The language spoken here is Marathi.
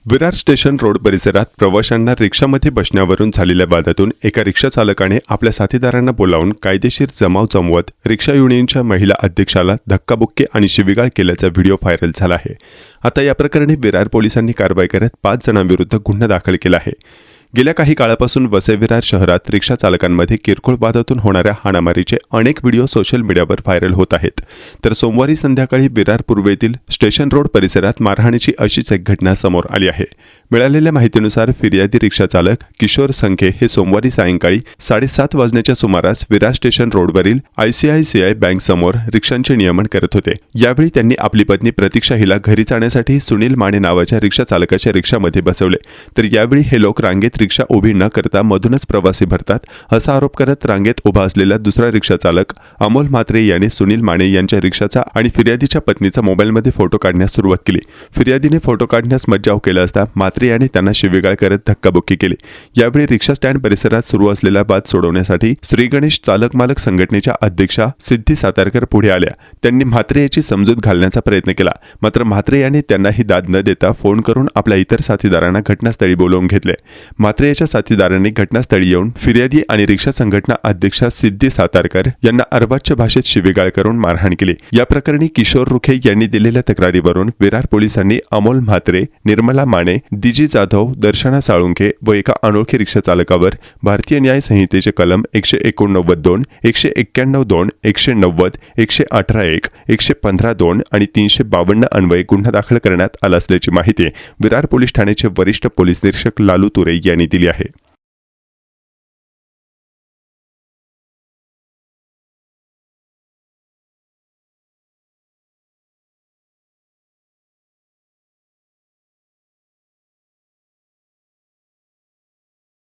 विरार स्टेशन रोड परिसरात प्रवाशांना रिक्षामध्ये बसण्यावरून झालेल्या वादातून एका रिक्षा चालकाने आपल्या साथीदारांना बोलावून कायदेशीर जमाव जमवत रिक्षा युनियनच्या महिला अध्यक्षाला धक्काबुक्की आणि शिवीगाळ केल्याचा व्हिडिओ व्हायरल झाला आहे। आता या प्रकरणी विरार पोलिसांनी कारवाई करत 5 जणांविरुद्ध गुन्हा दाखल केला आहे। गेल्या काही काळापासून वसई विरार शहरात रिक्षा चालकांमध्ये किरकोळ वादातून होणाऱ्या हाणामारीचे अनेक व्हिडिओ सोशल मीडियावर व्हायरल होत आहेत। तर सोमवारी संध्याकाळी विरार पूर्वेतील स्टेशन रोड परिसरात मारहाणीची अशीच एक घटना समोर आली आहे। मिळालेल्या माहितीनुसार फिर्यादी रिक्षा चालक किशोर संखे हे सोमवारी सायंकाळी 7:30 वाजण्याच्या सुमारास विरार स्टेशन रोडवरील ICICI बँक समोर रिक्षांचे नियमन करत होते। यावेळी त्यांनी आपली पत्नी प्रतीक्षा हिला घरी जाण्यासाठी सुनील माने नावाच्या रिक्षा चालकाच्या रिक्षामध्ये बसवले। तर यावेळी हे लोक रांगेत रिक्षा उभी न करता मधूनच प्रवासी भरतात असा आरोप करत रांगेत उभा असलेला दुसरा रिक्षा चालक अमोल म्हात्रे याने सुनील माने यांच्या रिक्षाचा आणि फिर्यादीच्या पत्नीचा मोबाईलमध्ये फोटो काढण्यास सुरुवात केली। फिर्यादीने फोटो काढण्यास मज्जाव केला असता म्हात्रे याने त्यांना शिवीगाळ करत धक्काबुक्की केली। यावेळी रिक्षा स्टँड परिसरात सुरू असलेला वाद सोडवण्यासाठी श्री गणेश चालक मालक संघटनेच्या अध्यक्षा सिद्धी सातारकर पुढे आल्या। त्यांनी म्हात्रे याची समजूत घालण्याचा प्रयत्न केला, मात्र म्हात्रे याने त्यांना ही दाद न देता फोन करून आपल्या इतर साथीदारांना घटनास्थळी बोलावून घेतले। म्हात्रे याच्या साथीदारांनी घटनास्थळी येऊन फिर्यादी आणि रिक्षा संघटना अध्यक्षा सिद्धी सातारकर यांना अर्वाच्य भाषेत शिवीगाळ करून मारहाण केली। या प्रकरणी किशोर रुखे यांनी दिलेल्या तक्रारीवरून विरार पोलिसांनी अमोल म्हात्रे, निर्मला माने, दिजी जाधव, दर्शना साळुंखे व एका अनोळखी रिक्षा चालकावर भारतीय न्याय संहितेचे कलम 189(2), 191(2), 190, 118(1), 115(2) आणि 352 अन्वये गुन्हा दाखल करण्यात आला असल्याची माहिती विरार पोलीस ठाण्याचे वरिष्ठ पोलीस निरीक्षक लालू तुरे यांनी दिली आहे।